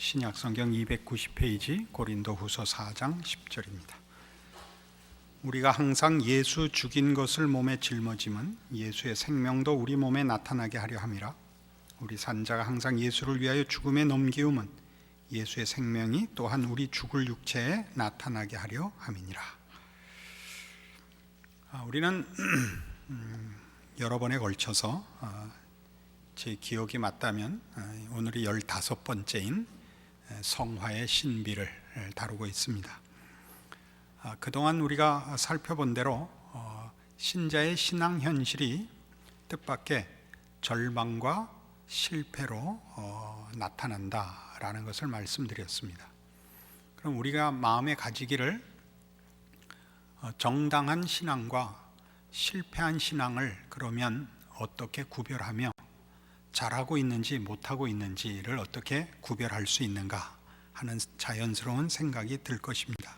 신약성경 290페이지 고린도후서 4장 10절입니다. 우리가 항상 예수 죽인 것을 몸에 짊어짐은 예수의 생명도 우리 몸에 나타나게 하려 함이라. 우리 산자가 항상 예수를 위하여 죽음에 넘기움은 예수의 생명이 또한 우리 죽을 육체에 나타나게 하려 함이니라. 우리는 여러 번에 걸쳐서 제 기억이 맞다면 오늘이 15번째인 성화의 신비를 다루고 있습니다. 그동안 우리가 살펴본 대로 신자의 신앙 현실이 뜻밖의 절망과 실패로 나타난다라는 것을 말씀드렸습니다. 그럼 우리가 마음에 가지기를 정당한 신앙과 실패한 신앙을 그러면 어떻게 구별하며 잘하고 있는지 못하고 있는지를 어떻게 구별할 수 있는가 하는 자연스러운 생각이 들 것입니다.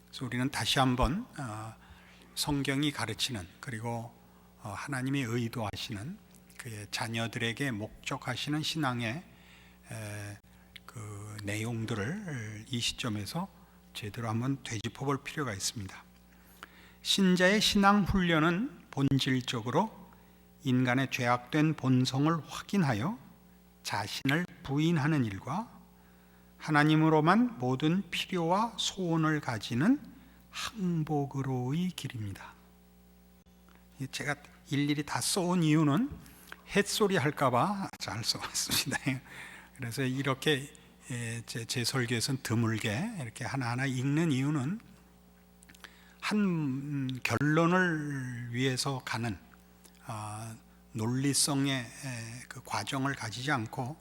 그래서 우리는 다시 한번 성경이 가르치는, 그리고 하나님이 의도하시는 그의 자녀들에게 목적하시는 신앙의 그 내용들을 이 시점에서 제대로 한번 되짚어 볼 필요가 있습니다. 신자의 신앙 훈련은 본질적으로 인간의 죄악된 본성을 확인하여 자신을 부인하는 일과 하나님으로만 모든 필요와 소원을 가지는 항복으로의 길입니다. 제가 일일이 다 써온 이유는 햇소리 할까봐 잘 써왔습니다. 그래서 이렇게 제 설교에서는 드물게 이렇게 하나하나 읽는 이유는 한 결론을 위해서 가는 논리성의 그 과정을 가지지 않고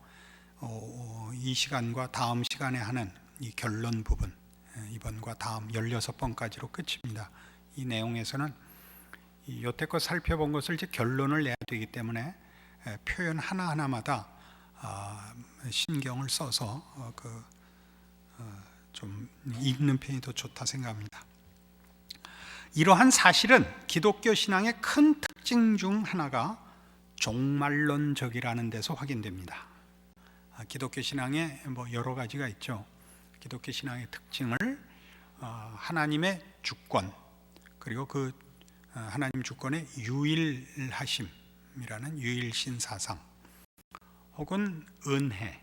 이 시간과 다음 시간에 하는 이 결론 부분, 이번과 다음 16번까지로 끝입니다. 이 내용에서는 여태껏 살펴본 것을 이제 결론을 내야 되기 때문에 표현 하나하나마다 신경을 써서 좀 읽는 편이 더 좋다 생각합니다. 이러한 사실은 기독교 신앙의 큰 특징 중 하나가 종말론적이라는 데서 확인됩니다. 기독교 신앙에 여러 가지가 있죠. 기독교 신앙의 특징을 하나님의 주권, 그리고 그 하나님 주권의 유일하심이라는 유일신 사상, 혹은 은혜,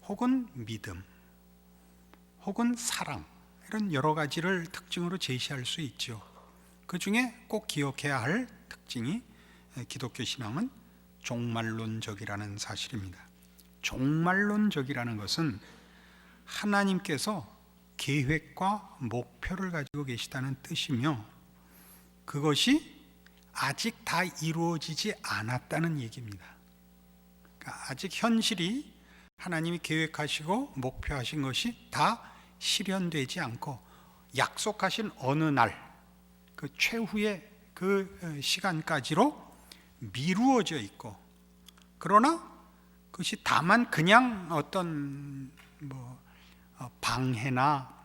혹은 믿음, 혹은 사랑, 이런 여러 가지를 특징으로 제시할 수 있죠. 그 중에 꼭 기억해야 할 특징이 기독교 신앙은 종말론적이라는 사실입니다. 종말론적이라는 것은 하나님께서 계획과 목표를 가지고 계시다는 뜻이며 그것이 아직 다 이루어지지 않았다는 얘기입니다. 그러니까 아직 현실이 하나님이 계획하시고 목표하신 것이 다 실현되지 않고 약속하신 어느 날, 그 최후의 그 시간까지로 미루어져 있고, 그러나 그것이 다만 그냥 어떤 방해나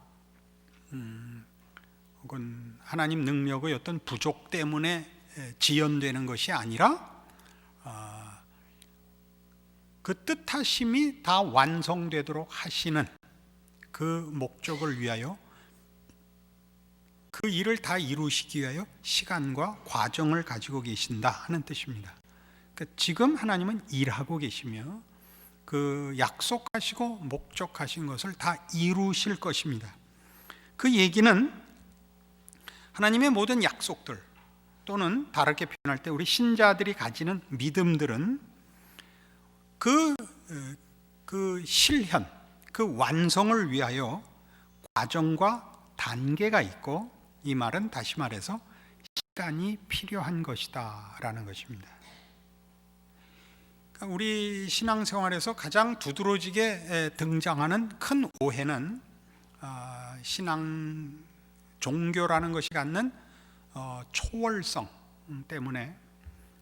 혹은 하나님 능력의 어떤 부족 때문에 지연되는 것이 아니라 그 뜻하심이 다 완성되도록 하시는 그 목적을 위하여, 그 일을 다 이루시기 위하여 시간과 과정을 가지고 계신다 하는 뜻입니다. 그러니까 지금 하나님은 일하고 계시며 그 약속하시고 목적하신 것을 다 이루실 것입니다. 그 얘기는 하나님의 모든 약속들, 또는 다르게 표현할 때 우리 신자들이 가지는 믿음들은 그 실현, 그 완성을 위하여 과정과 단계가 있고, 이 말은 다시 말해서 시간이 필요한 것이다 라는 것입니다. 그러니까 우리 신앙생활에서 가장 두드러지게 등장하는 큰 오해는 신앙 종교라는 것이 갖는 초월성 때문에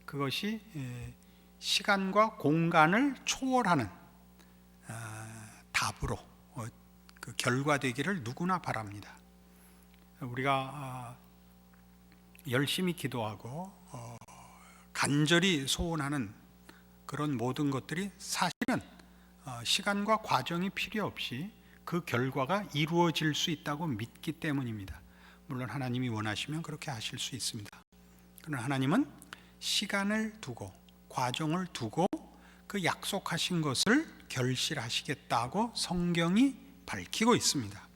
그것이 시간과 공간을 초월하는 답으로 그 결과되기를 누구나 바랍니다. 우리가 열심히 기도하고 간절히 소원하는 그런 모든 것들이 사실은 시간과 과정이 필요 없이 그 결과가 이루어질 수 있다고 믿기 때문입니다. 물론 하나님이 원하시면 그렇게 하실 수 있습니다. 그러나 하나님은 시간을 두고 과정을 두고 그 약속하신 것을 결실하시겠다고 성경이 밝히고 있습니다.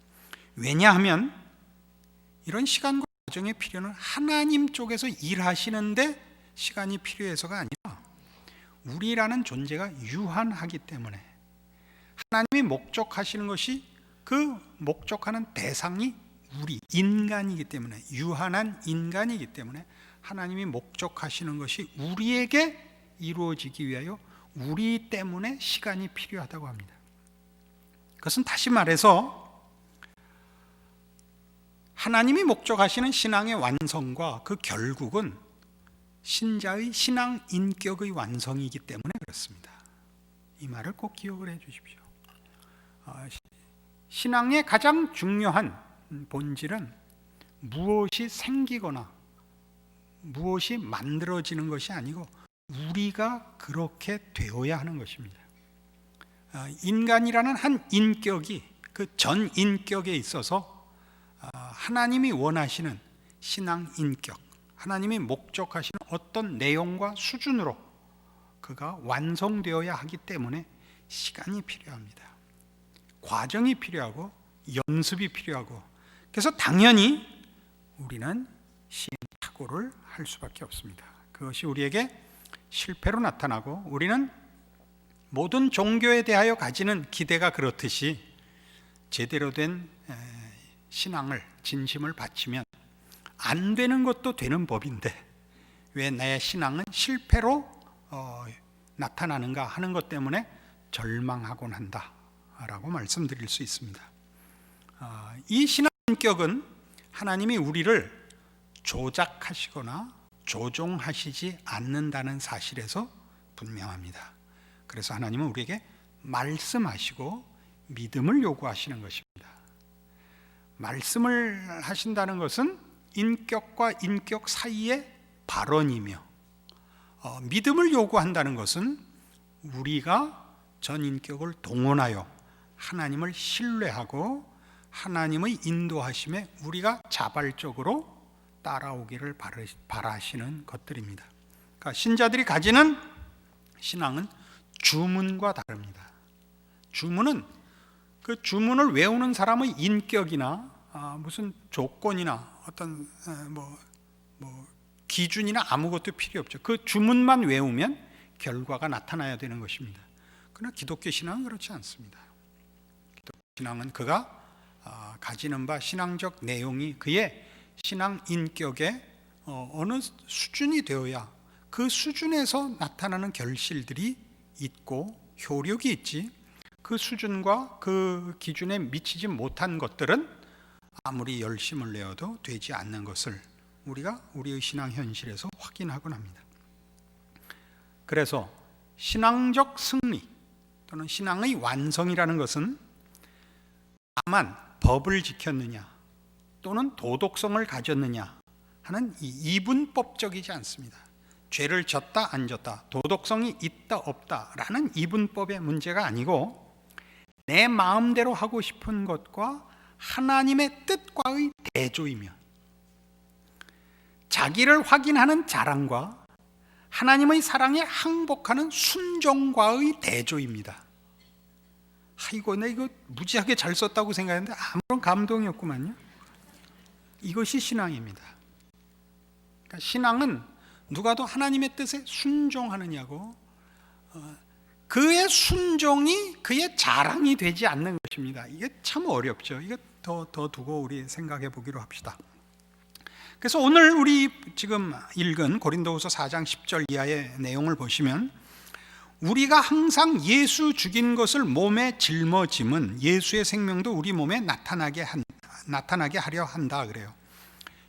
왜냐하면 이런 시간과 과정의 필요는 하나님 쪽에서 일하시는데 시간이 필요해서가 아니라 우리라는 존재가 유한하기 때문에, 하나님이 목적하시는 것이 그 목적하는 대상이 우리 인간이기 때문에, 유한한 인간이기 때문에 하나님이 목적하시는 것이 우리에게 이루어지기 위하여 우리 때문에 시간이 필요하다고 합니다. 그것은 다시 말해서 하나님이 목적하시는 신앙의 완성과 그 결국은 신자의 신앙 인격의 완성이기 때문에 그렇습니다. 이 말을 꼭 기억을 해 주십시오. 신앙의 가장 중요한 본질은 무엇이 생기거나 무엇이 만들어지는 것이 아니고 우리가 그렇게 되어야 하는 것입니다. 인간이라는 한 인격이 그 전 인격에 있어서 하나님이 원하시는 신앙 인격, 하나님이 목적하시는 어떤 내용과 수준으로 그가 완성되어야 하기 때문에 시간이 필요합니다. 과정이 필요하고 연습이 필요하고, 그래서 당연히 우리는 시행착오를 할 수밖에 없습니다. 그것이 우리에게 실패로 나타나고, 우리는 모든 종교에 대하여 가지는 기대가 그렇듯이 제대로 된 신앙을, 진심을 바치면 안 되는 것도 되는 법인데 왜 내 신앙은 실패로 나타나는가 하는 것 때문에 절망하곤 한다라고 말씀드릴 수 있습니다. 이 신앙 인격은 하나님이 우리를 조작하시거나 조종하시지 않는다는 사실에서 분명합니다. 그래서 하나님은 우리에게 말씀하시고 믿음을 요구하시는 것입니다. 말씀을 하신다는 것은 인격과 인격 사이의 발언이며, 믿음을 요구한다는 것은 우리가 전 인격을 동원하여 하나님을 신뢰하고 하나님의 인도하심에 우리가 자발적으로 따라오기를 바라시는 것들입니다. 그러니까 신자들이 가지는 신앙은 주문과 다릅니다. 주문은 그 주문을 외우는 사람의 인격이나 무슨 조건이나 어떤 기준이나 아무것도 필요 없죠. 그 주문만 외우면 결과가 나타나야 되는 것입니다. 그러나 기독교 신앙은 그렇지 않습니다. 기독교 신앙은 그가 가지는 바 신앙적 내용이 그의 신앙 인격의 어느 수준이 되어야 그 수준에서 나타나는 결실들이 있고 효력이 있지, 그 수준과 그 기준에 미치지 못한 것들은 아무리 열심을 내어도 되지 않는 것을 우리가 우리의 신앙 현실에서 확인하곤 합니다. 그래서 신앙적 승리 또는 신앙의 완성이라는 것은 다만 법을 지켰느냐 또는 도덕성을 가졌느냐 하는 이 이분법적이지 않습니다. 죄를 졌다 안 졌다, 도덕성이 있다 없다라는 이분법의 문제가 아니고, 내 마음대로 하고 싶은 것과 하나님의 뜻과의 대조이며, 자기를 확인하는 자랑과 하나님의 사랑에 항복하는 순종과의 대조입니다. 아이고, 나 이거 무지하게 잘 썼다고 생각했는데 아무런 감동이 없구만요. 이것이 신앙입니다. 그러니까 신앙은 누가 더 하나님의 뜻에 순종하느냐고, 그의 순종이 그의 자랑이 되지 않는 것입니다. 이게 참 어렵죠. 이거 더 두고 우리 생각해 보기로 합시다. 그래서 오늘 우리 지금 읽은 고린도후서 4장 10절 이하의 내용을 보시면, 우리가 항상 예수 죽인 것을 몸에 짊어짐은 예수의 생명도 우리 몸에 나타나게 하려 한다 그래요.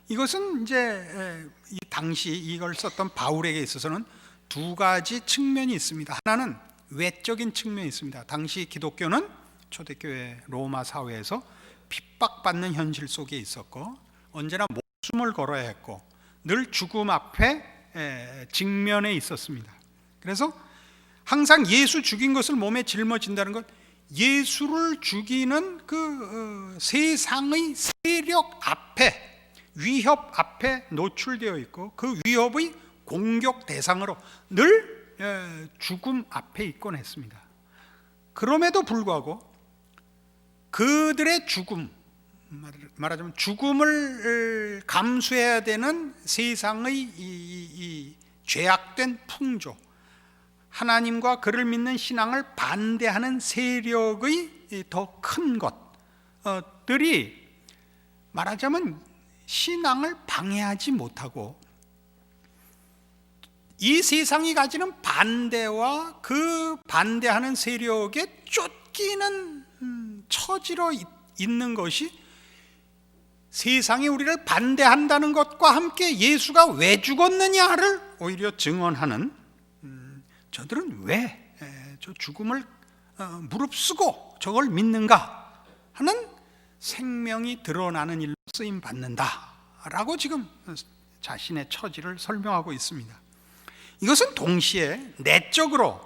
이것은 이제 이 당시 이걸 썼던 바울에게 있어서는 두 가지 측면이 있습니다. 하나는 외적인 측면이 있습니다. 당시 기독교는 초대교회 로마 사회에서 핍박받는 현실 속에 있었고, 언제나 목숨을 걸어야 했고, 늘 죽음 앞에 직면해 있었습니다. 그래서 항상 예수 죽인 것을 몸에 짊어진다는 것, 예수를 죽이는 그 세상의 세력 앞에, 위협 앞에 노출되어 있고 그 위협의 공격 대상으로 늘 죽음 앞에 있곤 했습니다. 그럼에도 불구하고 그들의 죽음, 말하자면 죽음을 감수해야 되는 세상의 이 죄악된 풍조, 하나님과 그를 믿는 신앙을 반대하는 세력의 더 큰 것들이 말하자면 신앙을 방해하지 못하고 이 세상이 가지는 반대와 그 반대하는 세력에 쫓기는 처지로 있는 것이 세상이 우리를 반대한다는 것과 함께 예수가 왜 죽었느냐를 오히려 증언하는, 저들은 왜 저 죽음을 무릅쓰고 저걸 믿는가 하는 생명이 드러나는 일로 쓰임 받는다라고 지금 자신의 처지를 설명하고 있습니다. 이것은 동시에 내적으로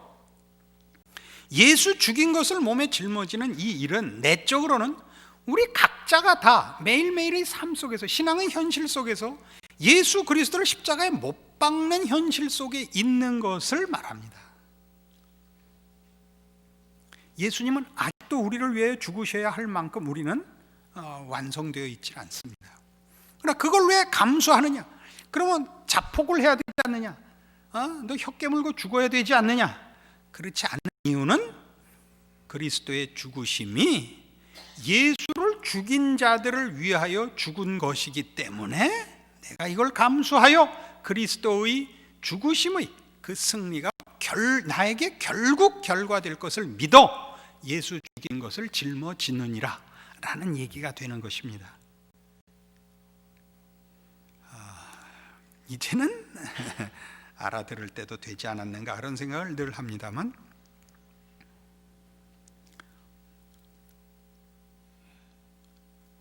예수 죽인 것을 몸에 짊어지는 이 일은 내적으로는 우리 각자가 다 매일매일의 삶 속에서, 신앙의 현실 속에서 예수 그리스도를 십자가에 못 박는 현실 속에 있는 것을 말합니다. 예수님은 아직도 우리를 위해 죽으셔야 할 만큼 우리는 완성되어 있지 않습니다. 그러나 그걸 왜 감수하느냐? 그러면 자폭을 해야 되지 않느냐? 너 혀 깨물고 죽어야 되지 않느냐? 그렇지 않는 이유는 그리스도의 죽으심이 예수를 죽인 자들을 위하여 죽은 것이기 때문에 내가 이걸 감수하여 그리스도의 죽으심의 그 승리가 나에게 결국 결과될 것을 믿어 예수 죽인 것을 짊어지느니라 라는 얘기가 되는 것입니다. 이제는 알아들을 때도 되지 않았는가 그런 생각을 늘 합니다만,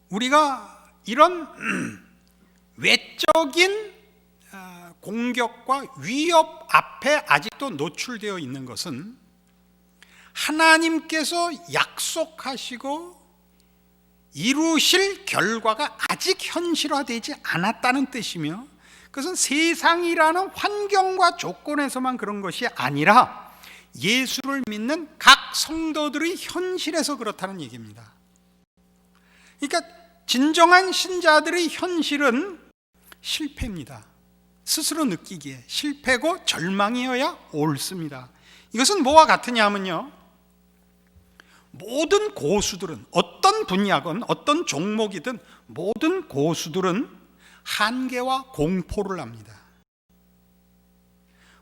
우리가 이런 외적인 공격과 위협 앞에 아직도 노출되어 있는 것은 하나님께서 약속하시고 이루실 결과가 아직 현실화되지 않았다는 뜻이며, 그것은 세상이라는 환경과 조건에서만 그런 것이 아니라 예수를 믿는 각 성도들의 현실에서 그렇다는 얘기입니다. 그러니까 진정한 신자들의 현실은 실패입니다. 스스로 느끼기에 실패고 절망이어야 옳습니다. 이것은 뭐와 같으냐 하면요, 모든 고수들은, 어떤 분야건 어떤 종목이든 모든 고수들은 한계와 공포를 합니다.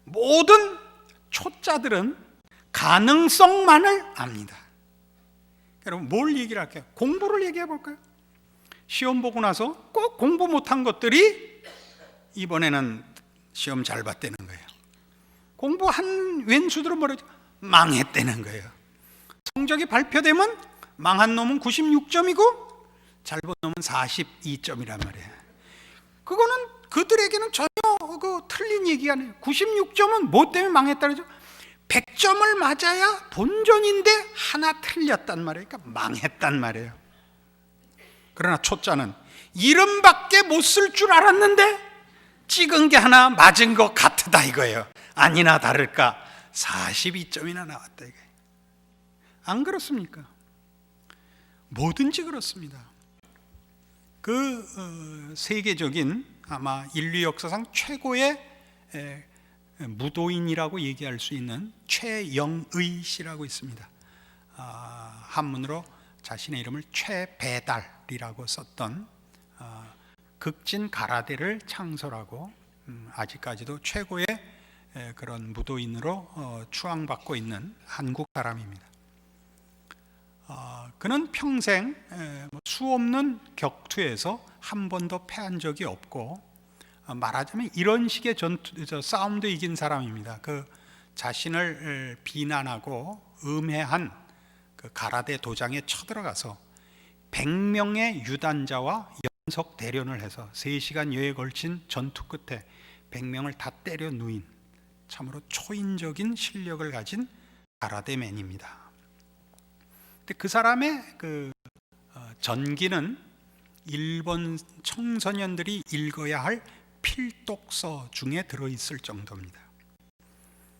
모든 초짜들은 가능성만을 압니다. 여러분, 뭘 얘기를 할까요? 공부를 얘기해 볼까요? 시험 보고 나서 꼭 공부 못한 것들이 이번에는 시험 잘 봤다는 거예요. 공부한 왼수들은 뭐라죠? 망했다는 거예요. 성적이 발표되면 망한 놈은 96점이고 잘 본 놈은 42점이란 말이에요. 그거는 그들에게는 전혀 틀린 얘기가 아니에요. 96점은 뭐 때문에 망했다는 거죠? 100점을 맞아야 본전인데 하나 틀렸단 말이에요. 그러니까 망했단 말이에요. 그러나 초짜는 이름밖에 못 쓸 줄 알았는데 찍은 게 하나 맞은 것 같다 이거예요. 아니나 다를까 42점이나 나왔다 이거예요. 안 그렇습니까? 뭐든지 그렇습니다. 그 세계적인 아마 인류 역사상 최고의 무도인이라고 얘기할 수 있는 최영의 씨라고 있습니다. 한문으로 자신의 이름을 최배달이라고 썼던 극진 가라데를 창설하고 아직까지도 최고의 그런 무도인으로 추앙받고 있는 한국 사람입니다. 그는 평생 수없는 격투에서 한 번도 패한 적이 없고, 말하자면 이런 식의 싸움도 이긴 사람입니다. 그 자신을 비난하고 음해한 그 가라데 도장에 쳐들어가서 100명의 유단자와 연속 대련을 해서 3시간여에 걸친 전투 끝에 100명을 다 때려 누인 참으로 초인적인 실력을 가진 가라데맨입니다. 근데 그 사람의 전기는 일본 청소년들이 읽어야 할 필독서 중에 들어있을 정도입니다.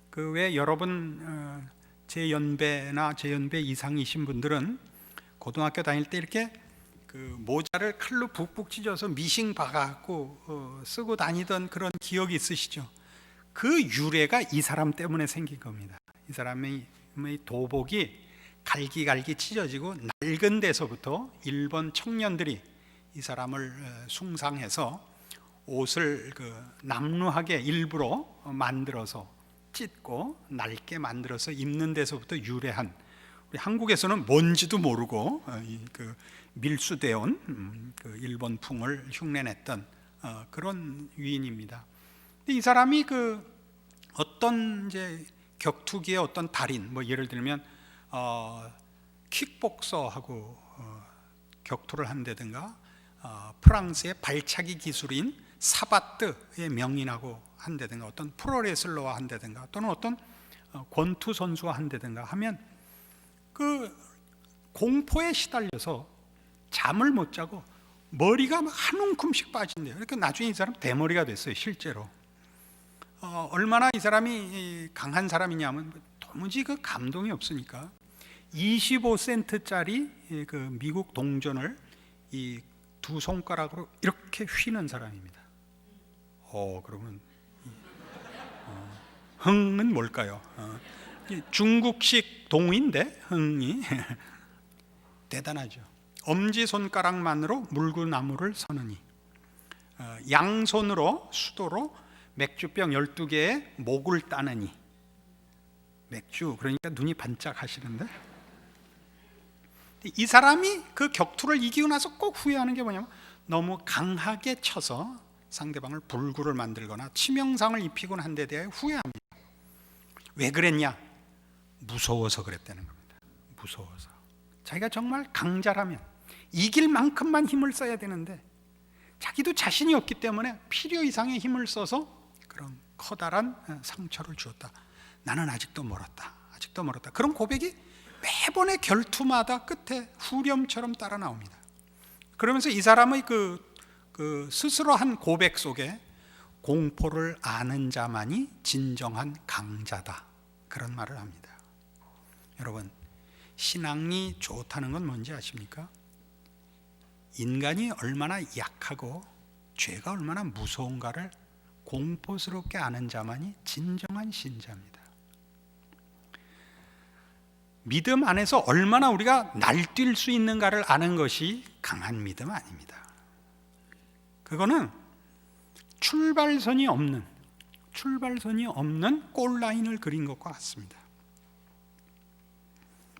그 외 여러분 제 연배나 제 연배 이상이신 분들은 고등학교 다닐 때 이렇게 그 모자를 칼로 북북 찢어서 미싱 박아갖고 쓰고 다니던 그런 기억이 있으시죠? 그 유래가 이 사람 때문에 생긴 겁니다. 이 사람의 도복이 갈기갈기 찢어지고 낡은 데서부터 일본 청년들이 이 사람을 숭상해서 옷을 남루하게 일부러 만들어서 찢고 낡게 만들어서 입는 데서부터 유래한, 우리 한국에서는 뭔지도 모르고 밀수되어 온 일본풍을 흉내냈던 그런 위인입니다. 근데 이 사람이 어떤 이제 격투기의 어떤 달인, 뭐 예를 들면 킥복서하고 격투를 한다든가, 프랑스의 발차기 기술인 사바트의 명인하고 한다든가, 어떤 프로레슬러와 한다든가, 또는 어떤 권투 선수와 한다든가 하면 그 공포에 시달려서 잠을 못 자고 머리가 막 한 움큼씩 빠진대요. 그러니까 나중에 이 사람 대머리가 됐어요, 실제로. 얼마나 이 사람이 강한 사람이냐면 도무지 감동이 없으니까 25센트짜리 그 미국 동전을 이 두 손가락으로 이렇게 휘는 사람입니다. 그러면 흥은 뭘까요? 중국식 동인데 흥이 대단하죠. 엄지손가락만으로 물구나무를 서느니, 양손으로 수도로 맥주병 12개에 목을 따느니. 맥주, 그러니까 눈이 반짝하시는데, 이 사람이 그 격투를 이기고 나서 꼭 후회하는 게 뭐냐면 너무 강하게 쳐서 상대방을 불구를 만들거나 치명상을 입히곤 한 데 대해 후회합니다. 왜 그랬냐? 무서워서 그랬다는 겁니다. 무서워서. 자기가 정말 강자라면 이길 만큼만 힘을 써야 되는데 자기도 자신이 없기 때문에 필요 이상의 힘을 써서 그런 커다란 상처를 주었다. 나는 아직도 멀었다. 아직도 멀었다. 그런 고백이 매번의 결투마다 끝에 후렴처럼 따라 나옵니다. 그러면서 이 사람의 스스로 한 고백 속에 공포를 아는 자만이 진정한 강자다, 그런 말을 합니다. 여러분, 신앙이 좋다는 건 뭔지 아십니까? 인간이 얼마나 약하고 죄가 얼마나 무서운가를 공포스럽게 아는 자만이 진정한 신자입니다. 믿음 안에서 얼마나 우리가 날뛸 수 있는가를 아는 것이 강한 믿음 아닙니다. 그거는 출발선이 없는 골라인을 그린 것과 같습니다.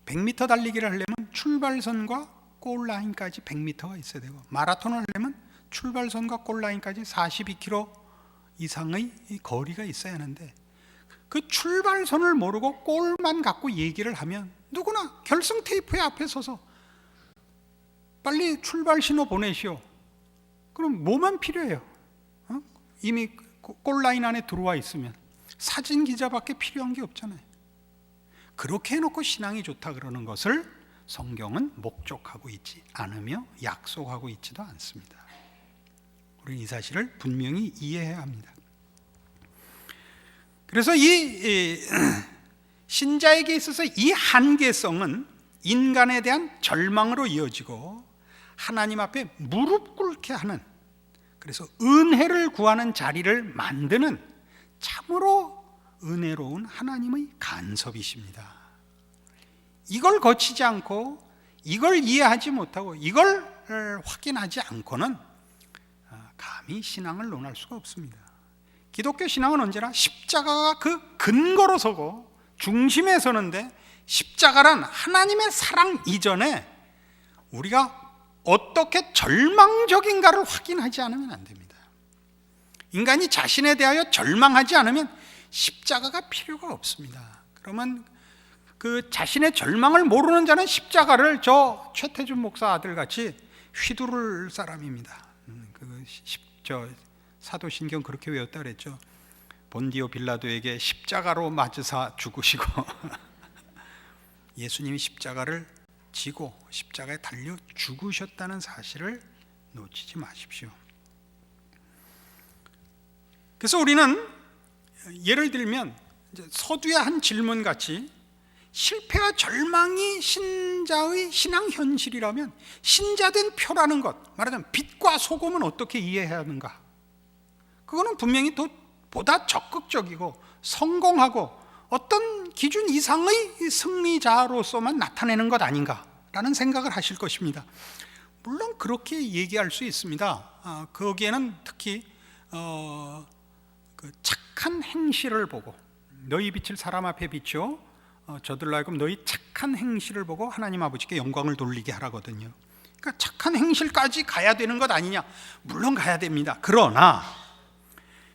100m 달리기를 하려면 출발선과 골라인까지 100m가 있어야 되고, 마라톤을 하려면 출발선과 골라인까지 42km 이상의 거리가 있어야 하는데, 그 출발선을 모르고 골만 갖고 얘기를 하면 누구나 결승 테이프에 앞에 서서 빨리 출발 신호 보내시오. 그럼 뭐만 필요해요? 이미 골라인 안에 들어와 있으면 사진 기자밖에 필요한 게 없잖아요. 그렇게 해놓고 신앙이 좋다 그러는 것을 성경은 목적하고 있지 않으며 약속하고 있지도 않습니다. 우리는 이 사실을 분명히 이해해야 합니다. 그래서 이 신자에게 있어서 이 한계성은 인간에 대한 절망으로 이어지고 하나님 앞에 무릎 꿇게 하는, 그래서 은혜를 구하는 자리를 만드는 참으로 은혜로운 하나님의 간섭이십니다. 이걸 거치지 않고, 이걸 이해하지 못하고, 이걸 확인하지 않고는 감히 신앙을 논할 수가 없습니다. 기독교 신앙은 언제나 십자가가 그 근거로 서고 중심에 서는데, 십자가란 하나님의 사랑 이전에 우리가 어떻게 절망적인가를 확인하지 않으면 안 됩니다. 인간이 자신에 대하여 절망하지 않으면 십자가가 필요가 없습니다. 그러면 그 자신의 절망을 모르는 자는 십자가를 저 최태준 목사 아들같이 휘두를 사람입니다. 저 사도신경 그렇게 외웠다 그랬죠. 본디오 빌라도에게 십자가로 맞으사 죽으시고 예수님이 십자가를 지고 십자가에 달려 죽으셨다는 사실을 놓치지 마십시오. 그래서 우리는 예를 들면 서두의 한 질문 같이 실패와 절망이 신자의 신앙 현실이라면 신자된 표라는 것, 말하자면 빛과 소금은 어떻게 이해해야 하는가? 그거는 분명히 보다 적극적이고 성공하고 어떤 기준 이상의 승리자로서만 나타내는 것 아닌가라는 생각을 하실 것입니다. 물론 그렇게 얘기할 수 있습니다. 거기에는 특히 그 착한 행실을 보고 너희 빛을 사람 앞에 비추어 저들로 하여금 너희 착한 행실을 보고 하나님 아버지께 영광을 돌리게 하라거든요. 그러니까 착한 행실까지 가야 되는 것 아니냐? 물론 가야 됩니다. 그러나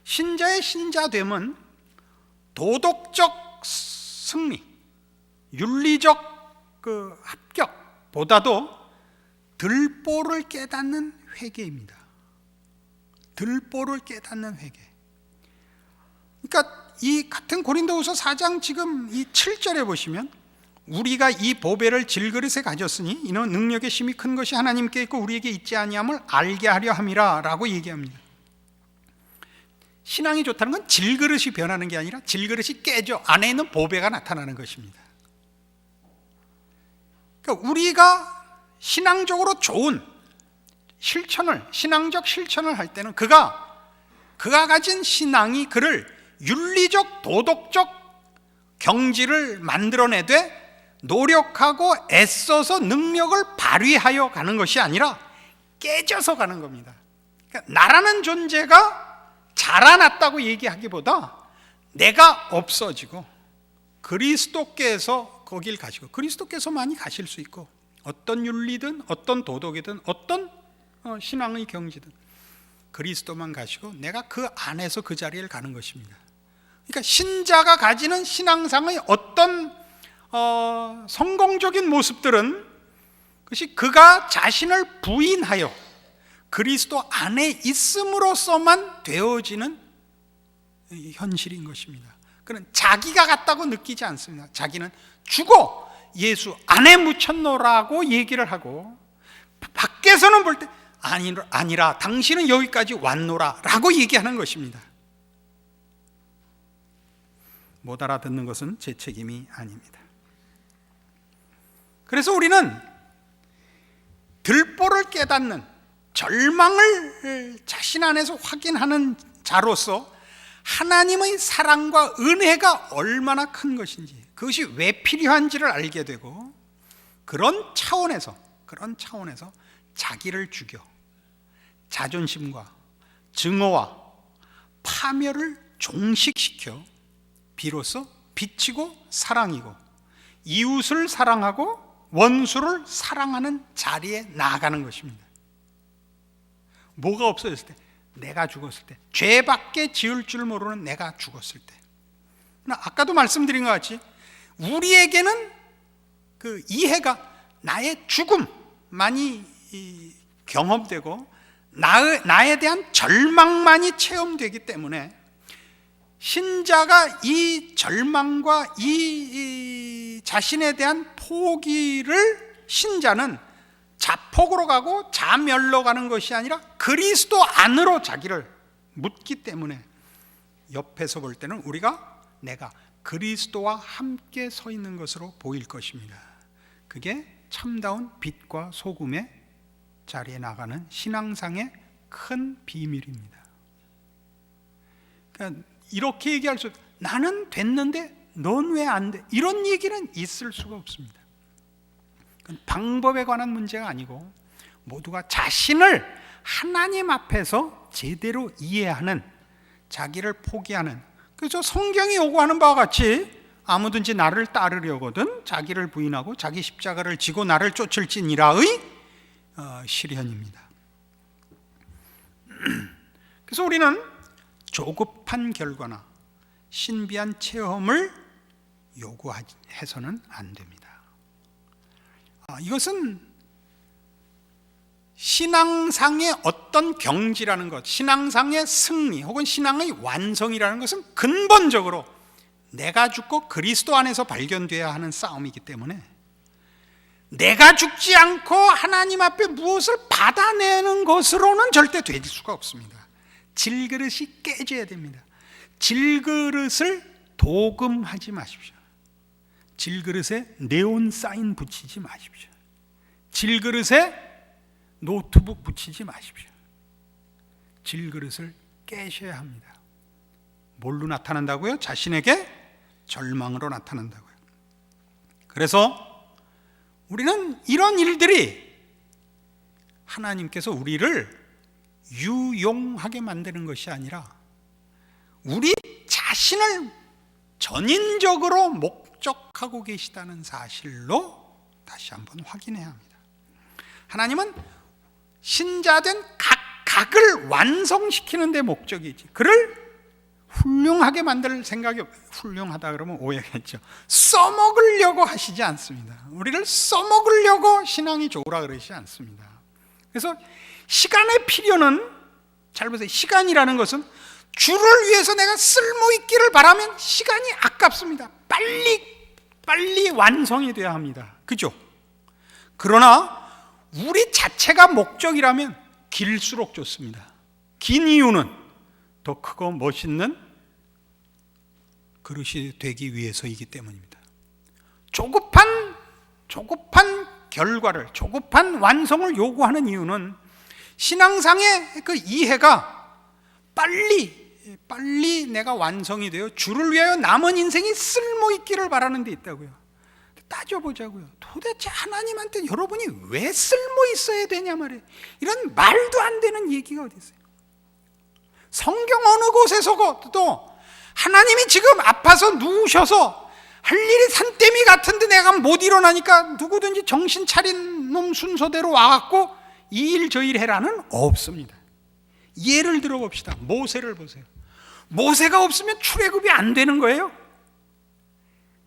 신자의 신자됨은 도덕적 승리, 윤리적 그 합격보다도 들보를 깨닫는 회개입니다. 들보를 깨닫는 회개. 그러니까 이 같은 고린도후서 4장 지금 이 7절에 보시면 우리가 이 보배를 질그릇에 가졌으니 이는 능력의 심이 큰 것이 하나님께 있고 우리에게 있지 아니함을 알게 하려 함이라 라고 얘기합니다. 신앙이 좋다는 건 질그릇이 변하는 게 아니라 질그릇이 깨져 안에 있는 보배가 나타나는 것입니다. 그러니까 우리가 신앙적으로 좋은 신앙적 실천을 할 때는 그가 가진 신앙이 그를 윤리적 도덕적 경지를 만들어내되 노력하고 애써서 능력을 발휘하여 가는 것이 아니라 깨져서 가는 겁니다. 그러니까 나라는 존재가 자라났다고 얘기하기보다 내가 없어지고 그리스도께서 거길 가시고 그리스도께서만이 가실 수 있고 어떤 윤리든 어떤 도덕이든 어떤 신앙의 경지든 그리스도만 가시고 내가 그 안에서 그 자리를 가는 것입니다. 그러니까 신자가 가지는 신앙상의 어떤 성공적인 모습들은 그것이 그가 자신을 부인하여 그리스도 안에 있음으로써만 되어지는 현실인 것입니다. 그는 자기가 같다고 느끼지 않습니다. 자기는 죽어 예수 안에 묻혔노라고 얘기를 하고 밖에서는 볼 때 아니라 당신은 여기까지 왔노라 라고 얘기하는 것입니다. 못 알아듣는 것은 제 책임이 아닙니다. 그래서 우리는 들보를 깨닫는 절망을 자신 안에서 확인하는 자로서 하나님의 사랑과 은혜가 얼마나 큰 것인지 그것이 왜 필요한지를 알게 되고 그런 차원에서 자기를 죽여 자존심과 증오와 파멸을 종식시켜 비로소 빛이고 사랑이고 이웃을 사랑하고 원수를 사랑하는 자리에 나아가는 것입니다. 뭐가 없어졌을 때? 내가 죽었을 때, 죄밖에 지을 줄 모르는 내가 죽었을 때. 아까도 말씀드린 것 같이 우리에게는 그 이해가 나의 죽음만이 경험되고 나에 대한 절망만이 체험되기 때문에 신자가 이 절망과 이 자신에 대한 포기를 신자는 자폭으로 가고 자멸로 가는 것이 아니라 그리스도 안으로 자기를 묻기 때문에 옆에서 볼 때는 내가 그리스도와 함께 서 있는 것으로 보일 것입니다. 그게 참다운 빛과 소금의 자리에 나가는 신앙상의 큰 비밀입니다. 그러니까 이렇게 얘기할 수 나는 됐는데 넌 왜 안 돼? 이런 얘기는 있을 수가 없습니다. 그건 방법에 관한 문제가 아니고 모두가 자신을 하나님 앞에서 제대로 이해하는 자기를 포기하는 그래서 성경이 요구하는 바와 같이 아무든지 나를 따르려거든 자기를 부인하고 자기 십자가를 지고 나를 쫓을지니라의 실현입니다. 그래서 우리는 조급한 결과나 신비한 체험을 요구해서는 안 됩니다. 이것은 신앙상의 어떤 경지라는 것, 신앙상의 승리 혹은 신앙의 완성이라는 것은 근본적으로 내가 죽고 그리스도 안에서 발견되어야 하는 싸움이기 때문에 내가 죽지 않고 하나님 앞에 무엇을 받아내는 것으로는 절대 될 수가 없습니다. 질그릇이 깨져야 됩니다. 질그릇을 도금하지 마십시오. 질그릇에 네온 사인 붙이지 마십시오. 질그릇에 노트북 붙이지 마십시오. 질그릇을 깨셔야 합니다. 뭘로 나타난다고요? 자신에게 절망으로 나타난다고요. 그래서 우리는 이런 일들이 하나님께서 우리를 유용하게 만드는 것이 아니라 우리 자신을 전인적으로 목적하고 계시다는 사실로 다시 한번 확인해야 합니다. 하나님은 신자된 각을 완성시키는 데 목적이지 그를 훌륭하게 만들 생각이 훌륭하다 그러면 오해겠죠. 써먹으려고 하시지 않습니다. 우리를 써먹으려고 신앙이 좋으라 그러시지 않습니다. 그래서 시간의 필요는, 잘 보세요, 시간이라는 것은 주를 위해서 내가 쓸모있기를 바라면 시간이 아깝습니다. 빨리 완성이 돼야 합니다. 그죠? 그러나 우리 자체가 목적이라면 길수록 좋습니다. 긴 이유는 더 크고 멋있는 그릇이 되기 위해서이기 때문입니다. 조급한 결과를, 조급한 완성을 요구하는 이유는 신앙상의 그 이해가 빨리 내가 완성이 되어 주를 위하여 남은 인생이 쓸모있기를 바라는 데 있다고요. 따져보자고요. 도대체 하나님한테 여러분이 왜 쓸모있어야 되냐 말이에요. 이런 말도 안 되는 얘기가 어디 있어요. 성경 어느 곳에서도 하나님이 지금 아파서 누우셔서 할 일이 산더미 같은데 내가 못 일어나니까 누구든지 정신 차린 놈 순서대로 와갖고 이 일 저 일 해라는 없습니다. 예를 들어 봅시다. 모세를 보세요. 모세가 없으면 출애굽이 안 되는 거예요?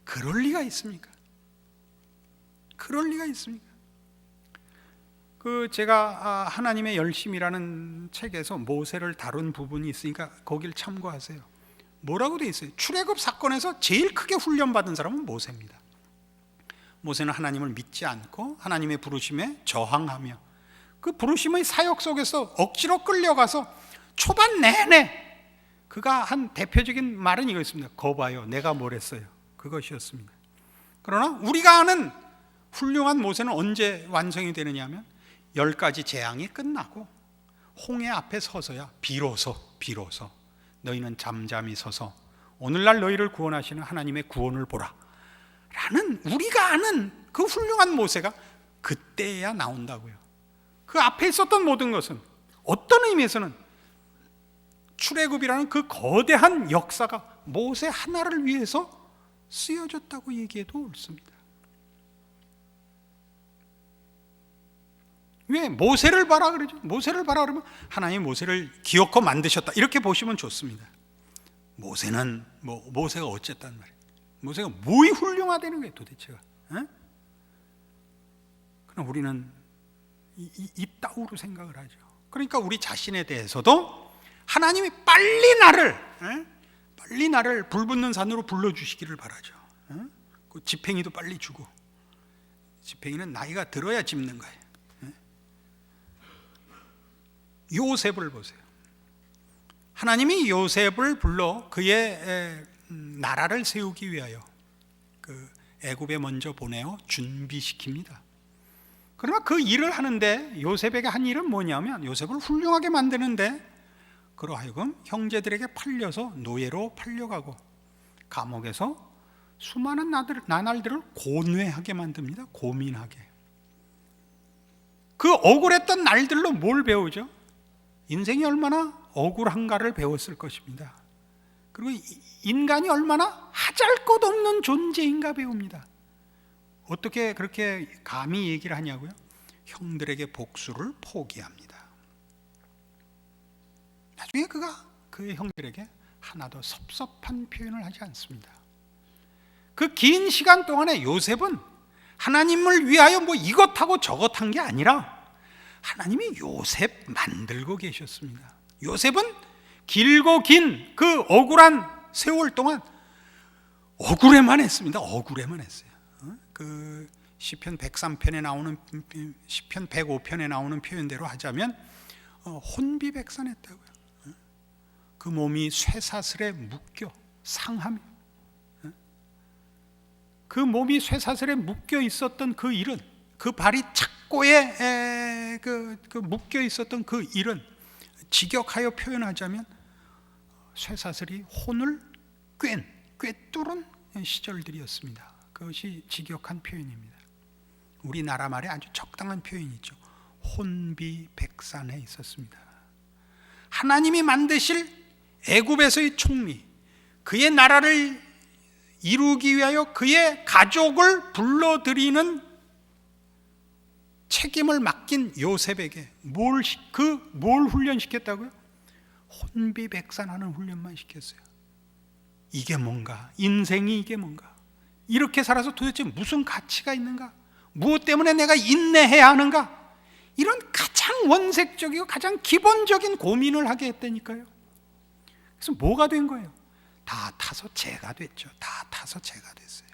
그럴 리가 있습니까? 그럴 리가 있습니까? 제가 하나님의 열심이라는 책에서 모세를 다룬 부분이 있으니까 거길 참고하세요. 뭐라고 돼 있어요? 출애굽 사건에서 제일 크게 훈련받은 사람은 모세입니다. 모세는 하나님을 믿지 않고 하나님의 부르심에 저항하며 그 부르심의 사역 속에서 억지로 끌려가서 초반 내내 그가 한 대표적인 말은 이거였습니다. 거봐요, 내가 뭘 했어요. 그것이었습니다. 그러나 우리가 아는 훌륭한 모세는 언제 완성이 되느냐 하면 10가지 재앙이 끝나고 홍해 앞에 서서야 비로소 너희는 잠잠히 서서 오늘날 너희를 구원하시는 하나님의 구원을 보라 라는 우리가 아는 그 훌륭한 모세가 그때야 나온다고요. 그 앞에 있었던 모든 것은 어떤 의미에서는 출애굽이라는 그 거대한 역사가 모세 하나를 위해서 쓰여졌다고 얘기해도 옳습니다. 왜 모세를 봐라 그러죠? 모세를 봐라 그러면 하나님 모세를 기어코 만드셨다 이렇게 보시면 좋습니다. 모세는 모세가 어쨌단 말이에요. 모세가 뭐이 훌륭하다는 거예요 도대체가. 그럼 우리는 이따구로 생각을 하죠. 그러니까 우리 자신에 대해서도 하나님이 빨리 나를 불붙는 산으로 불러주시기를 바라죠. 그 지팽이도 빨리 주고, 지팽이는 나이가 들어야 짚는 거예요. 요셉을 보세요. 하나님이 요셉을 불러 그의 나라를 세우기 위하여 그 애굽에 먼저 보내어 준비시킵니다. 그러나 그 일을 하는데 요셉에게 한 일은 뭐냐면 요셉을 훌륭하게 만드는데 그로 하여금 형제들에게 팔려서 노예로 팔려가고 감옥에서 수많은 나날들을 고뇌하게 만듭니다. 고민하게. 그 억울했던 날들로 뭘 배우죠? 인생이 얼마나 억울한가를 배웠을 것입니다. 그리고 인간이 얼마나 하잘것없는 존재인가 배웁니다. 어떻게 그렇게 감히 얘기를 하냐고요? 형들에게 복수를 포기합니다. 나중에 그가 그의 형들에게 하나도 섭섭한 표현을 하지 않습니다. 그 긴 시간 동안에 요셉은 하나님을 위하여 이것하고 저것한 게 아니라 하나님이 요셉 만들고 계셨습니다. 요셉은 길고 긴 그 억울한 세월 동안 억울해만 했습니다. 억울해만 했어요. 그 시편 103편에 나오는, 시편 105편에 나오는 표현대로 하자면 혼비백산했다고요. 그 몸이 쇠사슬에 묶여 상하며, 그 몸이 쇠사슬에 묶여 있었던 그 일은, 그 발이 착고에 그 묶여 있었던 그 일은 직역하여 표현하자면 쇠사슬이 혼을 꿰뚫은 시절들이었습니다. 그것이 직역한 표현입니다. 우리나라 말에 아주 적당한 표현이죠. 혼비백산해 있었습니다. 하나님이 만드실 애굽에서의 총리, 그의 나라를 이루기 위하여 그의 가족을 불러들이는 책임을 맡긴 요셉에게 뭘 훈련시켰다고요? 혼비백산하는 훈련만 시켰어요. 이게 뭔가? 인생이 이게 뭔가? 이렇게 살아서 도대체 무슨 가치가 있는가? 무엇 때문에 내가 인내해야 하는가? 이런 가장 원색적이고 가장 기본적인 고민을 하게 했다니까요. 그래서 뭐가 된 거예요? 다 타서 죄가 됐죠. 다 타서 죄가 됐어요.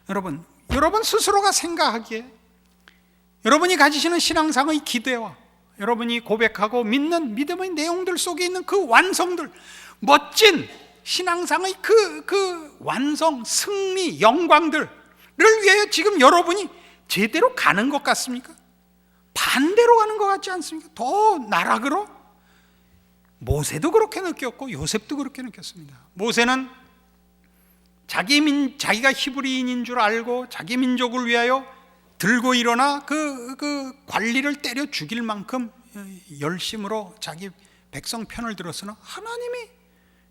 여러분 스스로가 생각하기에 여러분이 가지시는 신앙상의 기대와 여러분이 고백하고 믿는 믿음의 내용들 속에 있는 그 완성들, 멋진 신앙상의 그 완성, 승리, 영광들을 위하여 지금 여러분이 제대로 가는 것 같습니까? 반대로 가는 것 같지 않습니까? 더 나락으로? 모세도 그렇게 느꼈고 요셉도 그렇게 느꼈습니다. 모세는 자기가 히브리인인 줄 알고 자기 민족을 위하여 들고 일어나 그 관리를 때려 죽일 만큼 열심으로 자기 백성 편을 들었으나 하나님이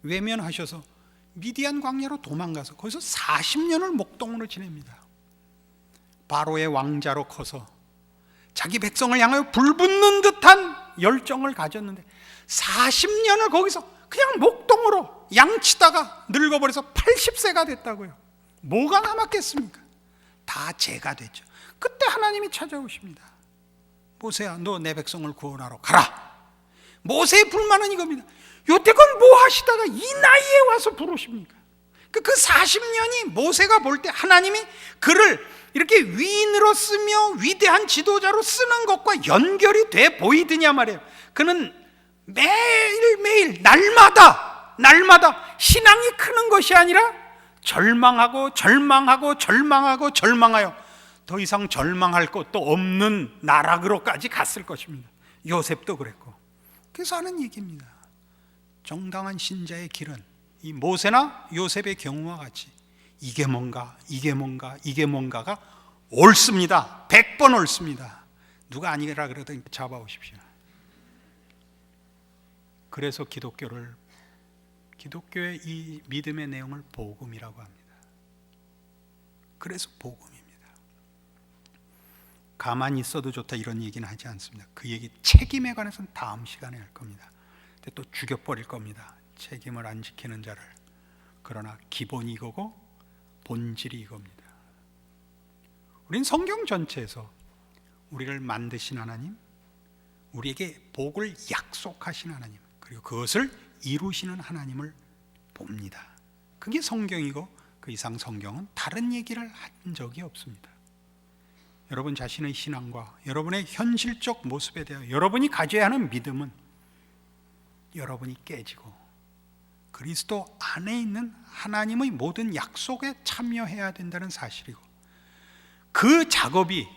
외면하셔서 미디안 광야로 도망가서 거기서 40년을 목동으로 지냅니다. 바로의 왕자로 커서 자기 백성을 향하여 불붙는 듯한 열정을 가졌는데 40년을 거기서 그냥 목동으로 양치다가 늙어버려서 80세가 됐다고요. 뭐가 남았겠습니까? 다 죄가 됐죠. 그때 하나님이 찾아오십니다. 모세야, 너 내 백성을 구원하러 가라. 모세의 불만은 이겁니다. 여태껏 뭐 하시다가 이 나이에 와서 부르십니까? 그 40년이 모세가 볼 때 하나님이 그를 이렇게 위인으로 쓰며 위대한 지도자로 쓰는 것과 연결이 돼 보이더냐 말이에요. 그는 매일매일 날마다 신앙이 크는 것이 아니라 절망하고 절망하여 더 이상 절망할 것도 없는 나락으로까지 갔을 것입니다. 요셉도 그랬고. 그래서 하는 얘기입니다. 정당한 신자의 길은 이 모세나 요셉의 경우와 같이 이게 뭔가가 옳습니다. 100번 옳습니다. 누가 아니라 그러더니 잡아오십시오. 그래서 기독교의 이 믿음의 내용을 복음이라고 합니다. 그래서 복음입니다. 가만히 있어도 좋다 이런 얘기는 하지 않습니다. 그 얘기 책임에 관해서는 다음 시간에 할 겁니다. 근데 또 죽여버릴 겁니다. 책임을 안 지키는 자를. 그러나 기본이 이거고 본질이 이겁니다. 우린 성경 전체에서 우리를 만드신 하나님, 우리에게 복을 약속하신 하나님, 그리고 그것을 이루시는 하나님을 봅니다. 그게 성경이고 그 이상 성경은 다른 얘기를 한 적이 없습니다. 여러분 자신의 신앙과 여러분의 현실적 모습에 대하여 여러분이 가져야 하는 믿음은 여러분이 깨지고 그리스도 안에 있는 하나님의 모든 약속에 참여해야 된다는 사실이고, 그 작업이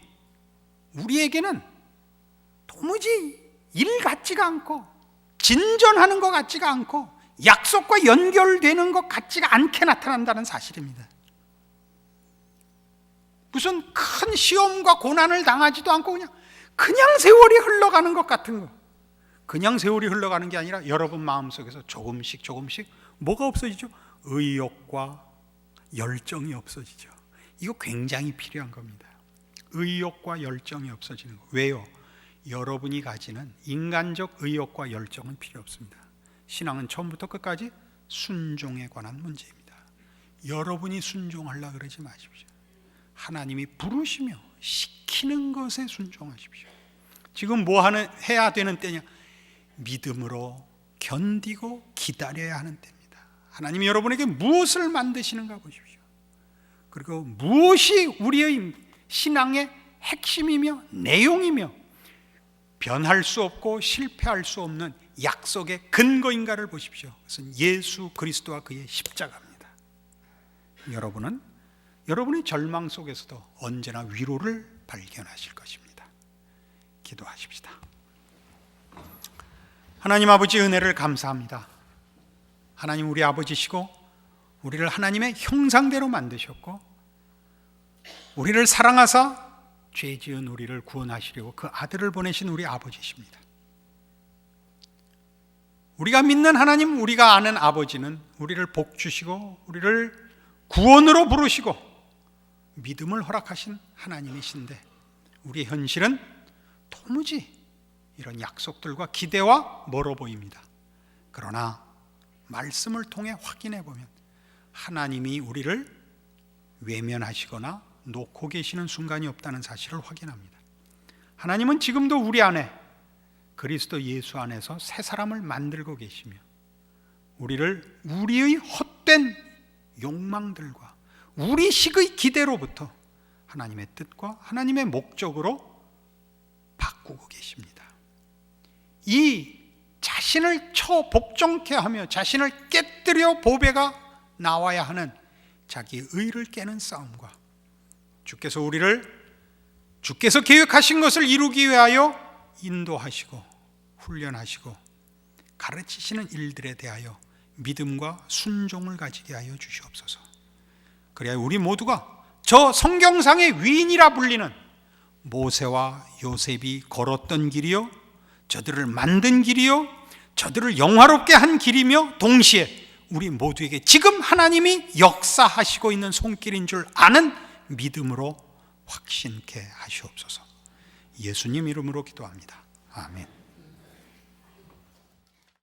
우리에게는 도무지 일 같지가 않고 진전하는 것 같지가 않고 약속과 연결되는 것 같지가 않게 나타난다는 사실입니다. 무슨 큰 시험과 고난을 당하지도 않고 그냥 세월이 흘러가는 것 같은 거. 그냥 세월이 흘러가는 게 아니라 여러분 마음속에서 조금씩 뭐가 없어지죠? 의욕과 열정이 없어지죠. 이거 굉장히 필요한 겁니다. 의욕과 열정이 없어지는 거. 왜요? 여러분이 가지는 인간적 의욕과 열정은 필요 없습니다. 신앙은 처음부터 끝까지 순종에 관한 문제입니다. 여러분이 순종하려고 그러지 마십시오. 하나님이 부르시며 시키는 것에 순종하십시오. 지금 해야 되는 때냐? 믿음으로 견디고 기다려야 하는 때입니다. 하나님이 여러분에게 무엇을 만드시는가 보십시오. 그리고 무엇이 우리의 신앙의 핵심이며 내용이며 변할 수 없고 실패할 수 없는 약속의 근거인가를 보십시오. 그것은 예수 그리스도와 그의 십자가입니다. 여러분은 여러분의 절망 속에서도 언제나 위로를 발견하실 것입니다. 기도하십시다. 하나님 아버지, 은혜를 감사합니다. 하나님, 우리 아버지시고 우리를 하나님의 형상대로 만드셨고 우리를 사랑하사 죄 지은 우리를 구원하시려고 그 아들을 보내신 우리 아버지십니다. 우리가 믿는 하나님, 우리가 아는 아버지는 우리를 복 주시고 우리를 구원으로 부르시고 믿음을 허락하신 하나님이신데, 우리의 현실은 도무지 이런 약속들과 기대와 멀어 보입니다. 그러나 말씀을 통해 확인해 보면 하나님이 우리를 외면하시거나 놓고 계시는 순간이 없다는 사실을 확인합니다. 하나님은 지금도 우리 안에 그리스도 예수 안에서 새 사람을 만들고 계시며 우리를 우리의 헛된 욕망들과 우리식의 기대로부터 하나님의 뜻과 하나님의 목적으로 바꾸고 계십니다. 이 자신을 처복종케 하며 자신을 깨뜨려 보배가 나와야 하는 자기의 의를 깨는 싸움과 주께서 계획하신 것을 이루기 위하여 인도하시고 훈련하시고 가르치시는 일들에 대하여 믿음과 순종을 가지게 하여 주시옵소서. 그래야 우리 모두가 저 성경상의 위인이라 불리는 모세와 요셉이 걸었던 길이요, 저들을 만든 길이요, 저들을 영화롭게 한 길이며 동시에 우리 모두에게 지금 하나님이 역사하시고 있는 손길인 줄 아는 믿음으로 확신케 하시옵소서. 예수님 이름으로 기도합니다. 아멘.